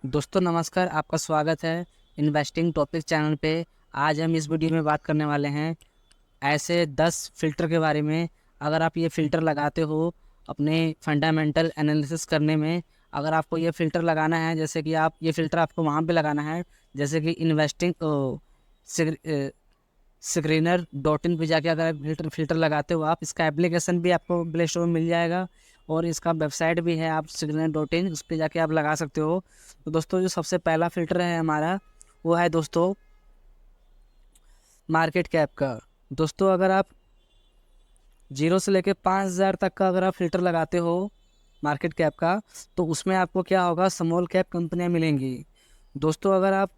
दोस्तों नमस्कार, आपका स्वागत है इन्वेस्टिंग टॉपिक चैनल पे। आज हम इस वीडियो में बात करने वाले हैं ऐसे 10 फ़िल्टर के बारे में। अगर आप ये फ़िल्टर लगाते हो अपने फंडामेंटल एनालिसिस करने में, अगर आपको ये फ़िल्टर लगाना है, जैसे कि आप ये फ़िल्टर आपको वहाँ पे लगाना है, जैसे कि इन्वेस्टिंग स्क्रीनर डॉट इन पर जाके अगर आप फ़िल्टर लगाते हो, आप इसका एप्लीकेशन भी आपको प्ले स्टोर में मिल जाएगा और इसका वेबसाइट भी है, आप स्क्रीनर डॉट इन उस पर जाके आप लगा सकते हो। तो दोस्तों जो सबसे पहला फ़िल्टर है हमारा, वो है दोस्तों मार्केट कैप का। दोस्तों अगर आप 0 से लेके 5,000 तक का अगर आप फ़िल्टर लगाते हो मार्केट कैप का, तो उसमें आपको क्या होगा, स्मॉल कैप कंपनियां मिलेंगी। दोस्तों अगर आप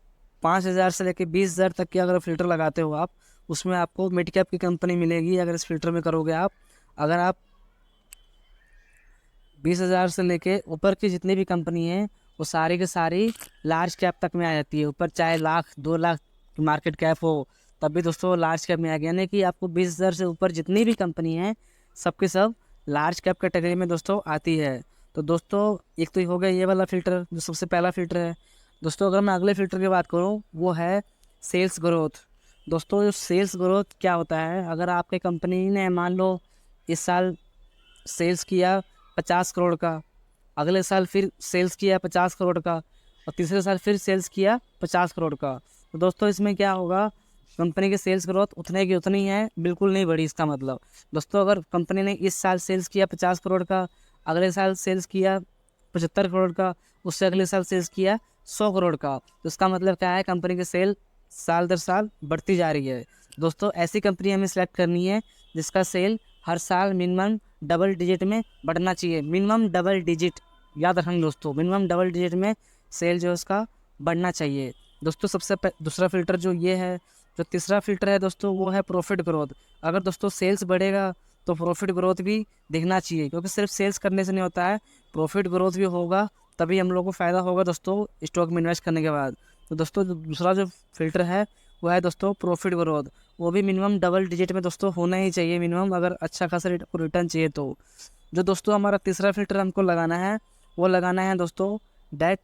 5,000 से लेके 20,000 तक के अगर फ़िल्टर लगाते हो आप, उसमें आपको मिड कैप की कंपनी मिलेगी अगर इस फ़िल्टर में करोगे आप। अगर आप 20,000 से लेके ऊपर की जितनी भी कंपनी है, वो सारी की सारी लार्ज कैप तक में आ जाती है। ऊपर चाहे लाख 2 लाख की मार्केट कैप हो, तब भी दोस्तों लार्ज कैप में आ गया। यानी कि आपको 20,000 से ऊपर जितनी भी कंपनी है, सबके सब लार्ज कैप कैटेगरी में दोस्तों आती है। तो दोस्तों एक तो हो गया ये वाला फ़िल्टर, जो सबसे पहला फ़िल्टर है। दोस्तों अगर मैं अगले फ़िल्टर की बात करूँ, वो है सेल्स ग्रोथ। दोस्तों जो सेल्स ग्रोथ क्या होता है, अगर आपके कंपनी ने मान लो इस साल सेल्स किया 50 करोड़ का, अगले साल फिर सेल्स किया 50 करोड़ का, और तीसरे साल फिर सेल्स किया 50 करोड़ का, तो दोस्तों इसमें क्या होगा, कंपनी की सेल्स ग्रोथ उतने की उतनी है, बिल्कुल नहीं बढ़ी। इसका मतलब दोस्तों अगर कंपनी ने इस साल सेल्स किया 50 करोड़ का, अगले साल सेल्स किया 75 करोड़ का, उससे अगले साल सेल्स किया 100 करोड़ का, तो इसका मतलब क्या है, कंपनी की सेल साल दर साल बढ़ती जा रही है। दोस्तों ऐसी कंपनी हमें सेलेक्ट करनी है जिसका सेल हर साल मिनिमम डबल डिजिट में बढ़ना चाहिए। मिनिमम डबल डिजिट याद रखेंगे दोस्तों, मिनिमम डबल डिजिट में सेल जो है उसका बढ़ना चाहिए। दोस्तों दूसरा फ़िल्टर जो ये है, जो तीसरा फ़िल्टर है दोस्तों, वो है प्रॉफिट ग्रोथ। अगर दोस्तों सेल्स बढ़ेगा तो प्रॉफिट ग्रोथ भी दिखना चाहिए, क्योंकि सिर्फ सेल्स करने से नहीं होता है, प्रॉफिट ग्रोथ भी होगा, तभी हम लोग को फ़ायदा होगा दोस्तों स्टॉक में इन्वेस्ट करने के बाद। तो दोस्तों दूसरा जो फ़िल्टर है वो है दोस्तों प्रॉफिट ग्रोथ। वो भी मिनिमम डबल डिजिट में दोस्तों होना ही चाहिए मिनिमम, अगर अच्छा खासा रिटर्न चाहिए तो। जो दोस्तों हमारा तीसरा फ़िल्टर हमको लगाना है, वो लगाना है दोस्तों डेट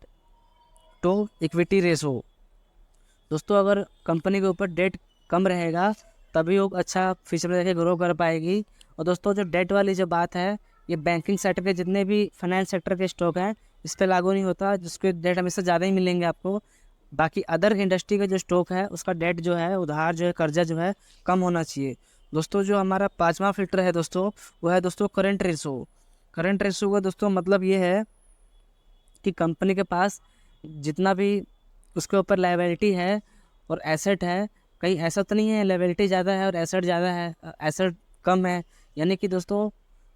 टू इक्विटी रेशो। दोस्तों अगर कंपनी के ऊपर डेट कम रहेगा, तभी वो अच्छा फ्यूचर में जाके ग्रो कर पाएगी। और दोस्तों जो डेट वाली जो बात है, ये बैंकिंग सेक्टर के जितने भी फाइनेंस सेक्टर के स्टॉक हैं, इस पर लागू नहीं होता, जिसके डेट हमेशा ज़्यादा ही मिलेंगे आपको। बाकी अदर इंडस्ट्री का जो स्टॉक है, उसका डेट जो है, उधार जो है, कर्जा जो है, कम होना चाहिए। दोस्तों जो हमारा पांचवा फ़िल्टर है दोस्तों, वो है दोस्तों करंट रेशो। करंट रेशो का दोस्तों मतलब ये है कि कंपनी के पास जितना भी उसके ऊपर लायबिलिटी है और एसेट है, कहीं ऐसा तो नहीं है लायबिलिटी ज़्यादा है और एसेट ज़्यादा है, एसेट कम है। यानी कि दोस्तों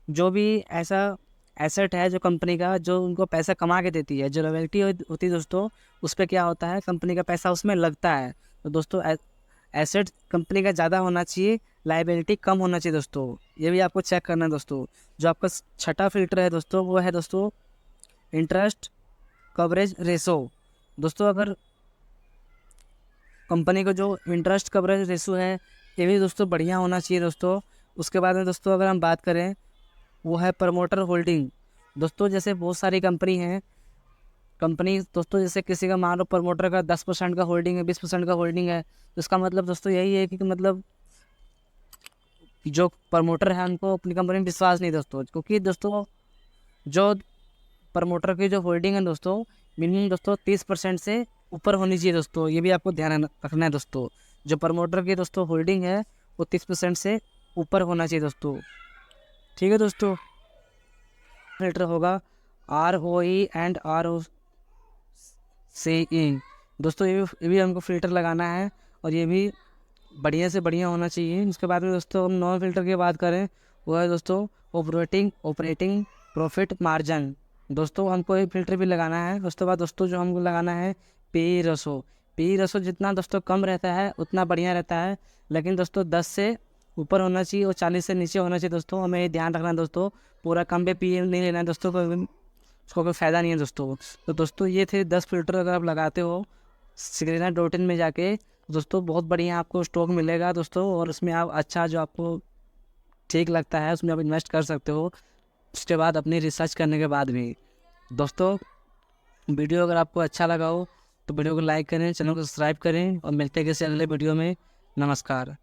जो भी ऐसा एसेट है जो कंपनी का, जो उनको पैसा कमा के देती है, जो लायबिलिटी होती है दोस्तों, उस पर क्या होता है, कंपनी का पैसा उसमें लगता है। तो दोस्तों एसेट कंपनी का ज़्यादा होना चाहिए, लायबिलिटी कम होना चाहिए दोस्तों। ये भी आपको चेक करना है दोस्तों। जो आपका छठा फिल्टर है दोस्तों, वो है दोस्तों इंटरेस्ट कवरेज रेशो। दोस्तों अगर कंपनी का जो इंटरेस्ट कवरेज रेशो है, ये भी दोस्तों बढ़िया होना चाहिए दोस्तों। उसके बाद में दोस्तों अगर हम बात करें, वो है प्रमोटर होल्डिंग। दोस्तों जैसे बहुत सारी कंपनी हैं, कंपनी दोस्तों जैसे किसी का मान लो प्रमोटर का 10% का होल्डिंग है, 20% का होल्डिंग है, तो इसका मतलब दोस्तों यही है कि मतलब जो प्रमोटर है उनको अपनी कंपनी में विश्वास नहीं दोस्तों, क्योंकि दोस्तों जो प्रमोटर की जो होल्डिंग है दोस्तों, मिनिमम दोस्तों 30% से ऊपर होनी चाहिए दोस्तों। ये भी आपको ध्यान रखना है दोस्तों। जो प्रमोटर की दोस्तों होल्डिंग है, वो 30% से ऊपर होना चाहिए दोस्तों। ठीक है दोस्तों। फिल्टर होगा ROE एंड ROCE। दोस्तों ये भी हमको फ़िल्टर लगाना है, और ये भी बढ़िया से बढ़िया होना चाहिए। उसके बाद में दोस्तों हम नॉन फिल्टर की बात करें, वो है दोस्तों ऑपरेटिंग प्रॉफिट मार्जिन। दोस्तों हमको एक फ़िल्टर भी लगाना है। उसके बाद दोस्तों जो हमको लगाना है पी रसो जितना दोस्तों कम रहता है उतना बढ़िया रहता है, लेकिन दोस्तों 10 से ऊपर होना चाहिए और 40 से नीचे होना चाहिए दोस्तों। हमें ये ध्यान रखना है दोस्तों, पूरा कम पे पी नहीं लेना है दोस्तों, उसको कोई फ़ायदा नहीं है दोस्तों। तो दोस्तों ये थे 10 फिल्टर, अगर आप लगाते हो स्क्रीनर डॉट इन में जाके, दोस्तों बहुत बढ़िया आपको स्टॉक मिलेगा दोस्तों, और उसमें आप अच्छा जो आपको ठीक लगता है उसमें आप इन्वेस्ट कर सकते हो, उसके बाद अपनी रिसर्च करने के बाद भी। दोस्तों वीडियो अगर आपको अच्छा लगा हो तो वीडियो को लाइक करें, चैनल को सब्सक्राइब करें और मिलते हैं किसी अगले वीडियो में। नमस्कार।